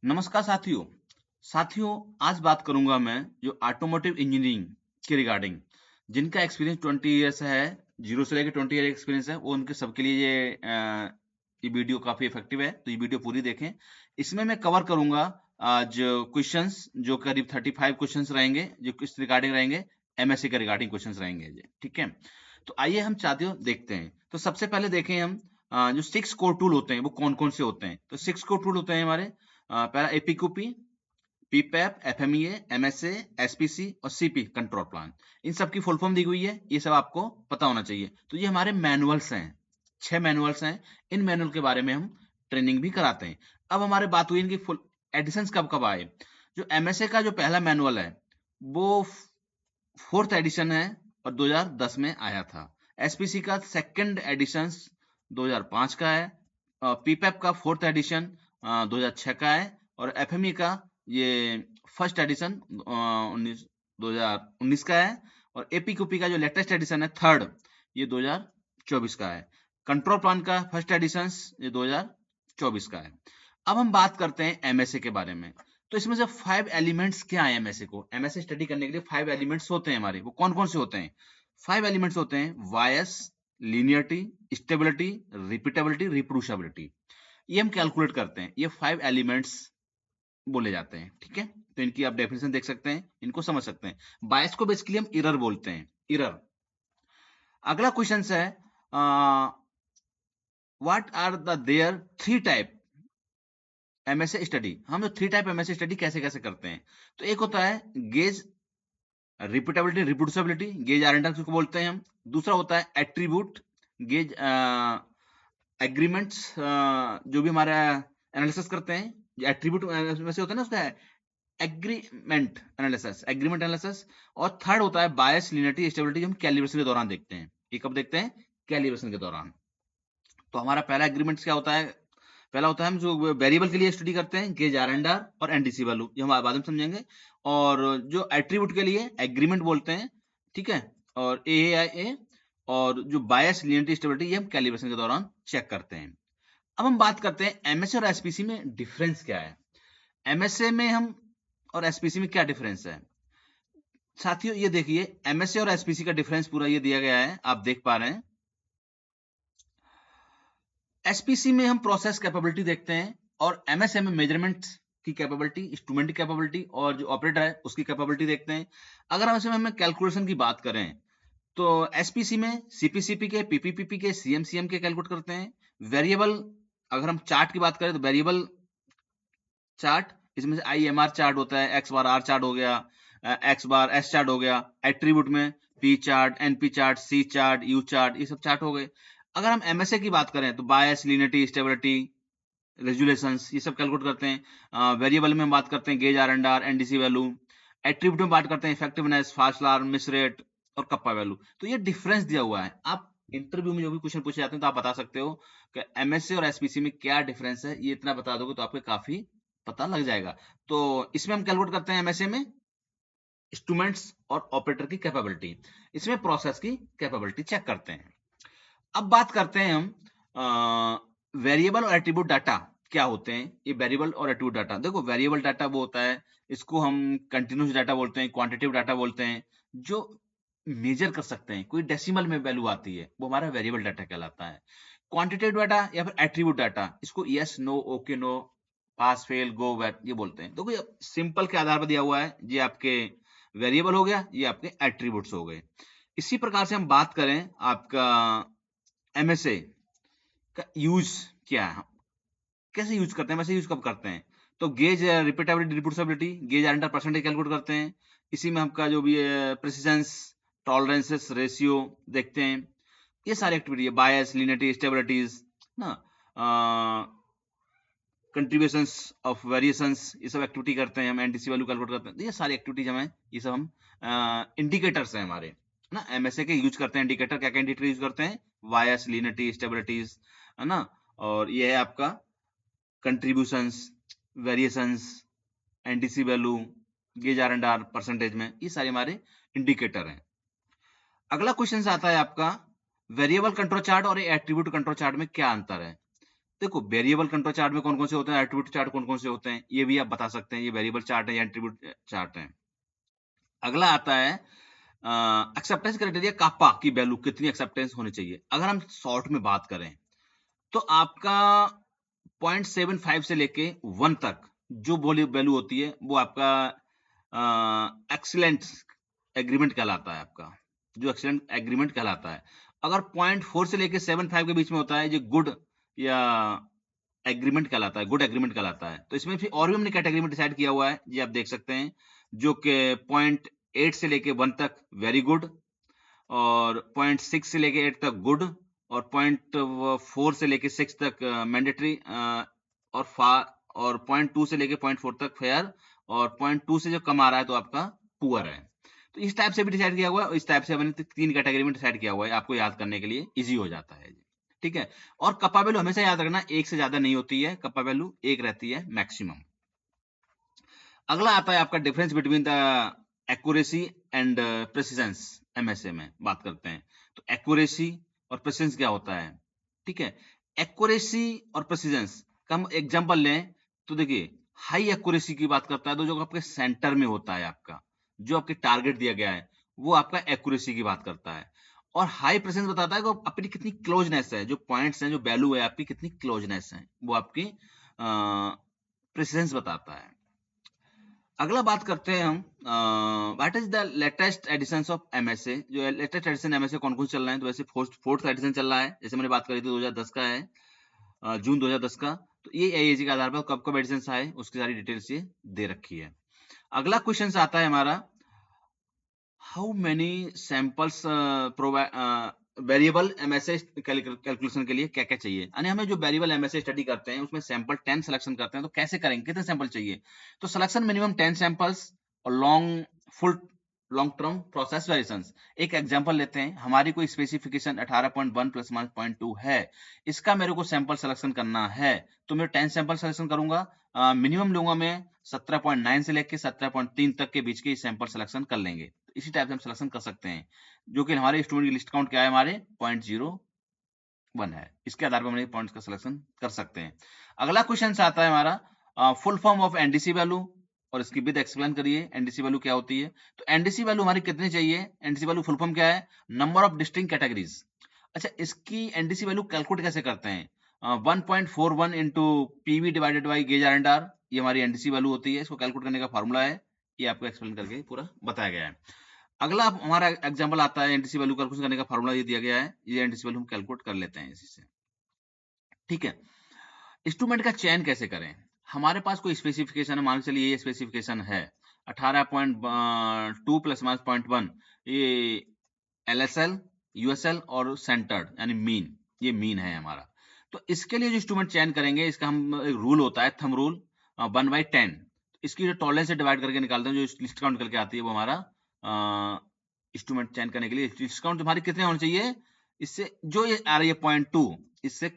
नमस्कार साथियों। आज बात करूंगा मैं जो ऑटोमोटिव इंजीनियरिंग के रिगार्डिंग जिनका एक्सपीरियंस 20 इयर्स है, 0 से लेकर 20 ईयर एक्सपीरियंस है, वो उनके सबके लिए ये वीडियो काफी इफेक्टिव है, तो ये वीडियो पूरी देखें। इसमें मैं कवर करूंगा आज क्वेश्चंस जो करीब 35 क्वेश्चंस रहेंगे, जो किस रिगार्डिंग रहेंगे, एमएससी के रिगार्डिंग क्वेश्चंस रहेंगे ये, ठीक है। तो आइए हम साथियों देखते हैं। तो सबसे पहले देखें हम जो 6 कोर टूल होते हैं वो कौन कौन से होते हैं। तो 6 कोर टूल होते हैं हमारे, पहला एपीक्यूपी, पीपैप, एफएमईए, एमएसए, एसपीसी और सीपी कंट्रोल प्लान। इन सब की फुल फॉर्म दी हुई है, ये सब आपको पता होना चाहिए। तो ये हमारे मैनुअल्स हैं, 6 मैनुअल्स हैं। इन मैनुअल के बारे में हम ट्रेनिंग भी कराते हैं। अब हमारे बात हुई इनकी फुल एडिशंस कब कब आए। जो एमएसए का जो पहला मैनुअल है वो 4th एडिशन है और 2010 में आया था। एसपीसी का सेकंड एडिशन 2005 का है। पीपैप का 4th एडिशन 2006 का है। और एफएमई का ये फर्स्ट एडिशन 2019 का है। और एपीक्यूपी का जो लेटेस्ट एडिशन है थर्ड, ये 2024 का है। कंट्रोल प्लान का फर्स्ट एडिशन ये 2024 का है। अब हम बात करते हैं एमएसए के बारे में। तो इसमें से 5 एलिमेंट्स क्या है एमएसए को, एमएसए स्टडी करने के लिए 5 एलिमेंट्स होते हैं हमारे। वो कौन कौन से होते हैं? 5 एलिमेंट्स होते हैं: bias, linearity, stability, repeatability, reproducibility. ये हम कैलकुलेट करते हैं, ये 5 एलिमेंट्स बोले जाते हैं, ठीक है। तो इनकी आप डेफिनेशन देख सकते हैं, इनको समझ सकते हैं। बायस को बेसिकली हम एरर बोलते हैं, एरर। अगला क्वेश्चन है what are the there 3 type MSA study. हम जो 3 टाइप एमएसए स्टडी कैसे कैसे करते हैं। तो एक होता है गेज रिपीटेबिलिटी, रिप्रोड्यूसिबिलिटी, गेज आरएनडर को बोलते हैं हम। दूसरा होता है एट्रीब्यूट, गेज एग्रीमेंट्स, जो भी हमारा एनालिसिस करते हैं, जो एट्रीब्यूट में से होता है ना, उसका एग्रीमेंट एनालिसिस, एग्रीमेंट एनालिसिस। और थर्ड होता है बायस, लीनियरिटी, स्टेबिलिटी, जो हम कैलिब्रेशन के दौरान देखते हैं। ये कब देखते हैं? कैलिब्रेशन के दौरान। तो हमारा पहला एग्रीमेंट क्या होता है? पहला होता है हम जो वेरिएबल के लिए स्टडी करते हैं, गेज आरएनडर और एनडीसी वैल्यू, ये हम बाद में समझेंगे। और जो एट्रीब्यूट के लिए एग्रीमेंट बोलते हैं, ठीक है, और ए। और जो बायस, लीनियरिटी, स्टेबिलिटी, ये हम कैलिब्रेशन के दौरान चेक करते हैं। अब हम बात करते हैं एमएसए और एसपीसी में डिफरेंस क्या है। एमएसए में हम और एसपीसी में क्या डिफरेंस है साथियों, ये देखिए। एमएसए और एसपीसी का डिफरेंस पूरा ये दिया गया है, आप देख पा रहे हैं। एसपीसी में हम प्रोसेस कैपेबिलिटी देखते हैं और एमएसए में मेजरमेंट की कैपेबिलिटी, इंस्ट्रूमेंट की कैपेबिलिटी और जो ऑपरेटर है उसकी कैपेबिलिटी देखते हैं। अगर हम इसमें हमें कैलकुलेशन की बात करें तो एसपीसी में सीपीसीपी के, पीपीपीपी के, सीएमसीएम के कैलकुलेट करते हैं। वेरिएबल, अगर हम चार्ट की बात करें तो वेरिएबल चार्ट, इसमें से आईएमआर चार्ट होता है, एक्स बार आर चार्ट हो गया, एक्स बार एस चार्ट हो गया। एट्रीब्यूट में P chart, NP chart, C chart, U chart, ये सब चार्ट हो गए। अगर हम एमएसए की बात करें तो बायस, लीनियरिटी, स्टेबिलिटी, रेजुलेशंस, ये सब कैलकुलेट करते हैं। वेरिएबल में हम बात करते हैं गेज आरएनडर, एनडीसी वैल्यू। एट्रीब्यूट में बात करते हैं effectiveness, fast alarm, miss rate और कप्पा वैल्यू। तो ये डिफरेंस दिया हुआ है। आप इंटरव्यू में जो भी क्वेश्चन पूछे जाते हैं तो आप बता सकते हो कि एमएससी और एसपीसी में क्या डिफरेंस है। ये इतना बता दोगे तो आपको काफी पता लग जाएगा। तो इसमें हम कैलकुलेट करते हैं एमएसए में इंस्ट्रूमेंट्स और ऑपरेटर की कैपेबिलिटी, इसमें प्रोसेस की कैपेबिलिटी चेक करते हैं। अब बात करते हैं हम वेरिएबल और एट्रीब्यूट डाटा क्या होते हैं। ये वेरिएबल और एट्रीब्यूट डाटा, देखो वेरिएबल डाटा वो होता है, इसको हम कंटिन्यूस डाटा बोलते हैं, क्वांटिटेटिव डाटा बोलते हैं, जो मेजर कर सकते हैं, कोई डेसिमल में वैल्यू आती है, वो हमारा वेरिएबल डाटा कहलाता है। क्वांटिटेटिव डाटा या फिर एट्रीब्यूट डाटा, इसको यस, नो, ओके, नो, पास, फेल, गो, वेट, ये बोलते हैं। तो कोई सिंपल के आधार पर दिया हुआ है, ये आपके वेरिएबल हो गया, ये आपके एट्रीब्यूट्स हो गए। इसी प्रकार से हम बात करें आपका एमएसए का यूज क्या है, कैसे यूज करते हैं, वैसे यूज कब करते हैं। तो gauge repeatability, reproducibility, gauge R and R percentage calculate करते हैं। इसी में आपका जो भी प्रेसिडेंस, टॉलरेंसेस, रेशियो देखते हैं। ये सारी एक्टिविटी है, बायस, लीनियरिटी, स्टेबिलिटीज ना, कंट्रीब्यूशंस ऑफ वेरिएशंस, ये सब एक्टिविटी करते हैं हम। एनडीसी वैल्यू कैलकुलेट करते हैं। तो ये सारी एक्टिविटीज हमें, ये सब हम इंडिकेटर्स हैं हमारे ना। एमएसए के यूज करते हैं इंडिकेटर, क्या क्या इंडिकेटर यूज करते हैं? वायस, लीनियरिटी, स्टेबिलिटीज, है ना। और ये है आपका contributions, variations, NDC value, gauge R and R percentage में, ये सारे हमारे इंडिकेटर हैं। अगला क्वेश्चन आता है आपका वेरिएबल कंट्रोल चार्ट और एट्रीब्यूट कंट्रोल चार्ट में क्या अंतर है। देखो वेरिएबल कंट्रोल चार्ट में कौन कौन से होते हैं, एट्रीब्यूट चार्ट कौन कौन से होते हैं, ये भी आप बता सकते हैं, ये वेरिएबल चार्ट है या एट्रीब्यूट चार्ट है। अगला आता है एक्सेप्टेंस क्राइटेरिया कापा की वैल्यू कितनी एक्सेप्टेंस होनी चाहिए। अगर हम शॉर्ट में बात करें तो आपका 0.75 से लेके 1 तक जो वैल्यू होती है वो आपका एक्सीलेंट एग्रीमेंट कहलाता है, आपका जो एक्सीलेंट एग्रीमेंट कहलाता है। अगर 0.4 से लेके 7.5 के बीच में होता है ये गुड या एग्रीमेंट कहलाता है, गुड एग्रीमेंट कहलाता है। तो इसमें फिर और भी हमने कैटेगरी में डिसाइड किया हुआ है, ये आप देख सकते हैं, जो कि 0.8 से लेके 1 तक वेरी गुड, और 0.6 से लेके 8 तक गुड, और 0.4 से लेके 6 तक मैंडेटरी, और और 0.2 से लेके 0.4 तक फेयर, और 0.2 से जो कम आ रहा है तो आपका पुअर है। तो इस टाइप से भी डिसाइड किया हुआ है, इस टाइप से हमने 3 कैटेगरी में डिसाइड किया हुआ है, आपको याद करने के लिए इजी हो जाता है। ठीक है, और कप्पा वैल्यू हमेशा याद रखना एक से ज्यादा नहीं होती है, कप्पा वैल्यू एक रहती है मैक्सिमम। अगला आता है आपका difference between the accuracy and precisions. MSA में बात करते हैं तो एक्यूरेसी और प्रेसिजेंस क्या होता है। ठीक है, एक्यूरेसी और प्रेसिजेंस का हम एग्जांपल लें तो देखिए, हाई एक्यूरेसी की बात करता है तो जो आपके सेंटर में होता है, आपका जो आपके टारगेट दिया गया है वो आपका एक्यूरेसी की बात करता है। और हाई प्रेसिजेंस बताता है कि अपनी कितनी क्लोजनेस है, जो पॉइंट्स हैं, जो वैल्यू है आपकी कितनी क्लोजनेस है, वो आपकी प्रेसिजेंस बताता है। अगला बात करते हैं हम what is the latest editions of MSA. जो लेटेस्ट एडिशन एमएसए कौन कौन चल रहा है, तो वैसे फोर्थ एडिशन चल रहा है, जैसे मैंने बात करी थी 2010 का है, जून 2010 का। तो ये एएजी के आधार पर कब कब एडिशन आए उसकी सारी डिटेल्स ये दे रखी है। अगला क्वेश्चन आता है हमारा, how many samples variable MSA calculation के लिए क्या क्या चाहिए, यानी हमें जो वेरिएबल एमएसए स्टडी करते हैं उसमें सैंपल 10 सिलेक्शन करते हैं, तो कैसे करेंगे, कितने सैंपल चाहिए। तो सिलेक्शन मिनिमम 10 सैंपल्स, और लॉन्ग टर्म प्रोसेस वेरिएशंस। एक एग्जांपल लेते हैं, हमारी कोई स्पेसिफिकेशन 18.1 प्लस माइनस 0.2 है, इसका मेरे को सैंपल सिलेक्शन करना है, तो मैं 10 सैंपल सिलेक्शन करूंगा। मिनिमम लूंगा मैं 17.9 से लेके 17.3 तक के बीच के सैंपल सिलेक्शन कर लेंगे। इसी टाइप से हम सिलेक्शन कर सकते हैं, जो कि हमारे स्टूडेंट की लिस्ट काउंट क्या है, हमारे 0.01 है, इसके आधार पर हम पॉइंट्स का सिलेक्शन कर सकते हैं। अगला क्वेश्चन आता है हमारा full form of NDC value, और इसकी विद एक्सप्लेन करिए एनडीसी वैल्यू क्या होती है। तो एनडीसी वैल्यू हमारी कितनी चाहिए, एनडीसी वैल्यू फुल फॉर्म क्या है, नंबर ऑफ डिस्टिंक्ट कैटेगरीज। अच्छा, इसकी एनडीसी वैल्यू कैलकुलेट कैसे करते हैं, 1.41 into PV divided by gauge R and R, ये हमारी एनडीसी वैल्यू होती है। इसको कैलकुलेट करने का फॉर्मूला है, ये आपको एक्सप्लेन करके पूरा बताया गया है। अगला हमारा एग्जांपल आता है, एनडीसी वैल्यू कैलकुलेट करने का फॉर्मूला ये दिया गया है, ये एनडीसी वैल्यू हम कैलकुलेट कर लेते हैं इसी से। ठीक है, इंस्ट्रूमेंट का चयन कैसे करें, हमारे पास कोई स्पेसिफिकेशन है, मान के चलिए ये स्पेसिफिकेशन है 18.2 प्लस माइनस 0.1, ये एलएसएल, यूएसएल और सेंटर्ड यानी मीन, ये मीन है हमारा। तो इसके लिए जो इंस्ट्रूमेंट चयन करेंगे, इसका हम एक रूल होता है, थंब रूल 1/10, इसकी जो टॉलरेंस से डिवाइड करके निकालते हैं, जो लिस्ट काउंट करके आती है, वो हमारा इंस्ट्रूमेंट चयन करने के लिए लिस्ट काउंट हमारी कितने होने चाहिए, इससे जो ये आ रही है 0.2 इससे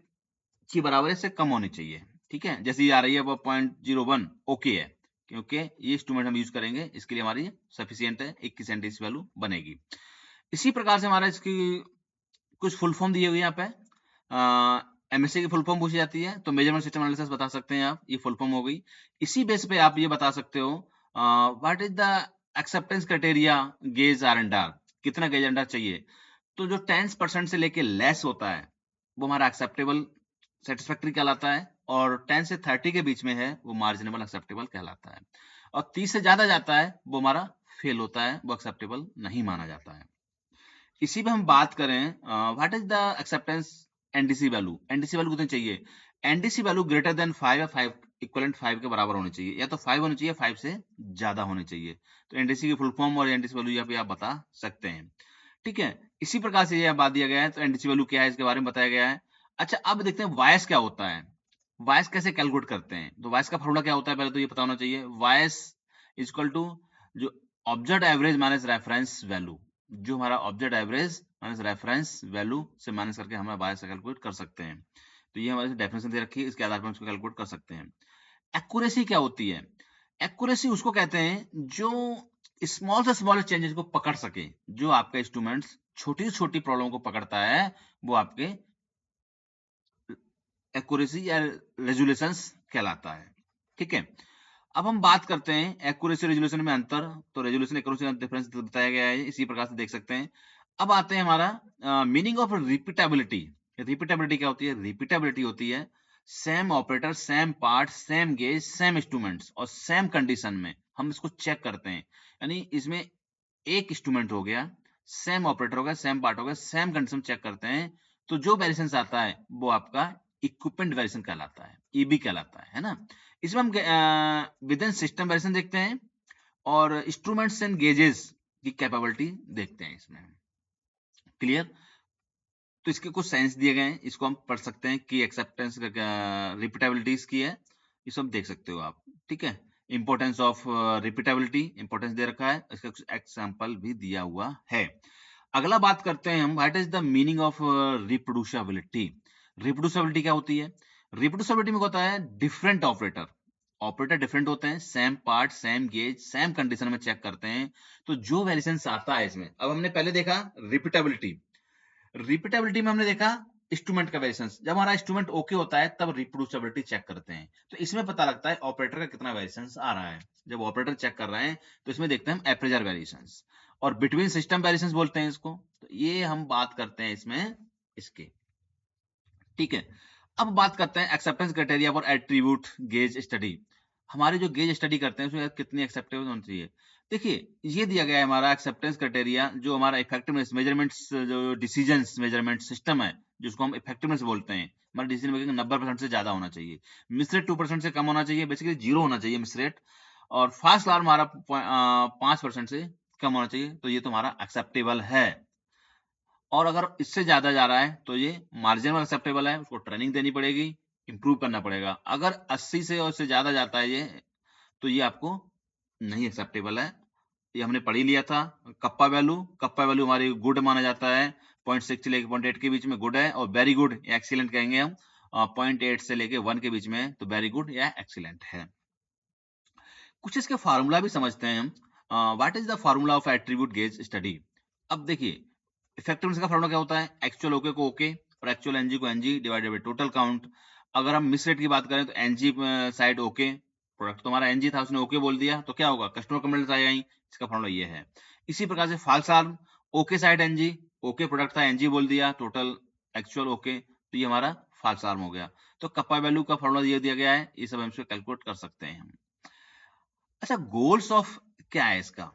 की बराबर है, इससे कम होनी चाहिए। ठीक है, जैसे ये आ रही है वो 0.01 ओके है, क्योंकि ये इंस्ट्रूमेंट हम यूज करेंगे, इसके लिए हमारी सफिशियंट है, 21 सेंटीज वैल्यू बनेगी। इसी प्रकार से हमारा इसकी कुछ फुल फॉर्म दिए हुए यहाँ पे, एमएससी की फुल फॉर्म पूछी जाती है, तो मेजरमेंट सिस्टम एनालिसिस बता सकते हैं आप, ये फुल फॉर्म हो गई। इसी बेस पे आप ये बता सकते हो what is the acceptance criteria gauge R and R, कितना गेज एंड आर चाहिए। तो जो 10% से लेके लेस होता है वो हमारा एक्सेप्टेबल सेटिस्फैक्टरी कहलाता है, और 10 से 30 के बीच में है वो मार्जिनेबल एक्सेप्टेबल कहलाता है, और 30 से ज्यादा जाता है वो हमारा फेल होता है, वो एक्सेप्टेबल नहीं माना जाता है। इसी पे हम बात करें what is the acceptance NDC value, NDC value कितनी चाहिए, एनडीसी वैल्यू ग्रेटर देन 5 या 5 इक्वलेंट 5 के बराबर होनी चाहिए, या तो 5 होनी चाहिए, 5 से ज्यादा होनी चाहिए। तो एनडीसी की फुल फॉर्म और एनडीसी वैल्यू यहाँ पे आप बता सकते हैं। ठीक है, इसी प्रकार से यह बात दिया गया है, तो एनडीसी वैल्यू क्या है इसके बारे में बताया गया है। अच्छा, अब देखते हैं वायस क्या होता है, वायस कैसे कैलकुलेट करते हैं। तो वायस का फॉर्मूला क्या होता है, पहले तो ये पता होना चाहिए, वायस इक्वल टू जो observe average minus reference value, जो हमारा observe average minus reference value से माइनस करके हम वायस कैलकुलेट कर सकते हैं। तो ये हमारे डेफिनेशन दे रखी है, इसके आधार पर हम इसको कैलकुलेट कर सकते हैं। एक्यूरेसी क्या होती है, एक्यूरेसी उसको कहते हैं जो स्मॉल से स्मॉल चेंजेस को पकड़ सके, जो आपका इंस्ट्रूमेंट्स छोटी से छोटी प्रॉब्लम को पकड़ता है, वो आपके एक्यूरेसी या रेजोल्यूशंस कहलाता है। ठीक है, अब हम बात करते हैं एक्यूरेसी रेजोल्यूशन में अंतर। तो रेजोल्यूशन एक्यूरेसी का डिफरेंस बताया गया है, इसी प्रकार से देख सकते हैं। अब आते हैं हमारा मीनिंग ऑफ रिपीटेबिलिटी। रिपीटेबिलिटी क्या होती है? रिपीटेबिलिटी होती है same operator, same part, same gauge, same instruments और सेम कंडीशन में हम इसको चेक करते हैं। यानी इसमें एक इंस्ट्रूमेंट हो गया, सेम ऑपरेटर हो गया, सेम पार्ट हो गया, सेम कंडीशन चेक करते हैं, तो जो वेरिएशन आता है वो आपका इक्विपमेंट वेरिएशन कहलाता है, ईबी कहलाता है ना। इसमें हम विद इन सिस्टम वेरिएशन देखते हैं और इंस्ट्रूमेंट्स एंड गेजेस की कैपेबिलिटी देखते हैं इसमें। क्लियर? तो इसके कुछ साइंस दिए गए हैं, इसको हम पढ़ सकते हैं कि एक्सेप्टेंस रिपीटेबिलिटीज की है, ये सब देख सकते हो आप। ठीक है, इंपॉर्टेंस ऑफ रिपीटेबिलिटी इंपॉर्टेंस दे रखा है, इसका कुछ एग्जांपल भी दिया हुआ है। अगला बात करते हैं हम, what is the meaning of reproducibility. Reproducibility क्या होती है? रिप्रोड्यूसिबिलिटी में होता है डिफरेंट ऑपरेटर, ऑपरेटर डिफरेंट होते हैं, same part, same gauge, same condition में चेक करते हैं, तो जो वेरिएशन आता है इसमें। अब हमने पहले देखा रिपीटेबिलिटी, रिपीटेबिलिटी में हमने देखा इंस्ट्रूमेंट का वेरिएशन। जब हमारा इंस्ट्रूमेंट ओके होता है तब रिप्रोड्यूसिबिलिटी चेक करते हैं, तो इसमें पता लगता है ऑपरेटर का कितना वेरिएशन आ रहा है। जब ऑपरेटर चेक कर रहे हैं तो इसमें देखते हैं हम एवरेज वेरिएशन और बिटवीन सिस्टम वेरिएशन बोलते हैं इसको। तो ये हम बात करते हैं इसमें इसके। ठीक है, अब बात करते हैं acceptance criteria for attribute gauge study. हमारे जो गेज स्टडी करते हैं उसमें कितनी एक्सेप्टेबल होनी चाहिए। देखिए, ये दिया गया है हमारा एक्सेप्टेंस क्राइटेरिया, जो हमारा इफेक्टिवनेस मेजरमेंट्स, जो डिसीजंस मेजरमेंट सिस्टम है जिसको हम इफेक्टिवनेस बोलते हैं, हमारा डिसीजन मेकिंग 90% से ज्यादा होना चाहिए, मिस रेट 2% से कम होना चाहिए, बेसिकली 0 होना चाहिए मिस रेट, और फास्ट अलार्म हमारा 5% से कम होना चाहिए, तो ये तुम्हारा एक्सेप्टेबल है। और अगर इससे ज्यादा जा रहा है तो ये मार्जिनल एक्सेप्टेबल है, उसको ट्रेनिंग देनी पड़ेगी, इंप्रूव करना पड़ेगा। अगर 80 से और उससे ज्यादा जाता है ये, तो ये आपको नहीं एक्सेप्टेबल है। ये हमने पढ़ ही लिया था। कप्पा वैल्यू हमारी गुड माना जाता है, 0.6 से लेके 0.8 के बीच में गुड है, और वेरी गुड या एक्सीलेंट कहेंगे हम 0.8 से लेके 1 के बीच में, तो वेरी गुड या एक्सीलेंट है। कुछ इसके फार्मूला भी समझते हैं हम। What is the formula of attribute gauge study. अब देखिए, इफेक्टिवनेस का फार्मूला क्या होता है? एक्चुअल ओके को ओके और एक्चुअल एनजी को NG divided by total count. अगर हम मिस रेट की बात करें तो एनजी साइड ओके, प्रोडक्ट तो हमारा एनजी था, उसने ओके बोल दिया, तो क्या होगा? कस्टमर कमेंट्स आएगा ही, इसका फार्मूला ये है। इसी प्रकार से false alarm, okay side NG, okay product था, एनजी बोल दिया, टोटल एक्चुअल ओके, तो ये हमारा फाल्स आर्म हो गया। तो कप्पा वैल्यू का फार्मूला ये दिया गया है, ये सब हम इसको कैलकुलेट कर सकते हैं हम। अच्छा, गोल्स ऑफ क्या है इसका?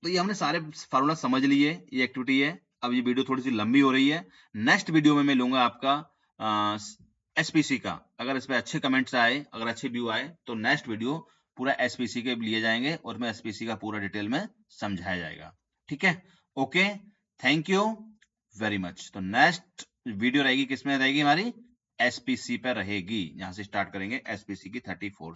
तो ये हमने सारे फार्मूला समझ लिए, ये एक्टिविटी है। अब ये वीडियो थोड़ी सी लंबी हो रही है, नेक्स्ट वीडियो में मैं लूंगा आपका एसपीसी का। अगर इस पे अच्छे कमेंट्स आए, अगर अच्छे व्यू आए, तो नेक्स्ट वीडियो पूरा एसपीसी के लिए जाएंगे और मैं एसपीसी का पूरा डिटेल में समझाया जाएगा। ठीक है, okay, thank you very much. तो नेक्स्ट वीडियो रहेगी, किसमें रहेगी? हमारी एसपीसी पे रहेगी। यहां से स्टार्ट करेंगे एसपीसी की 34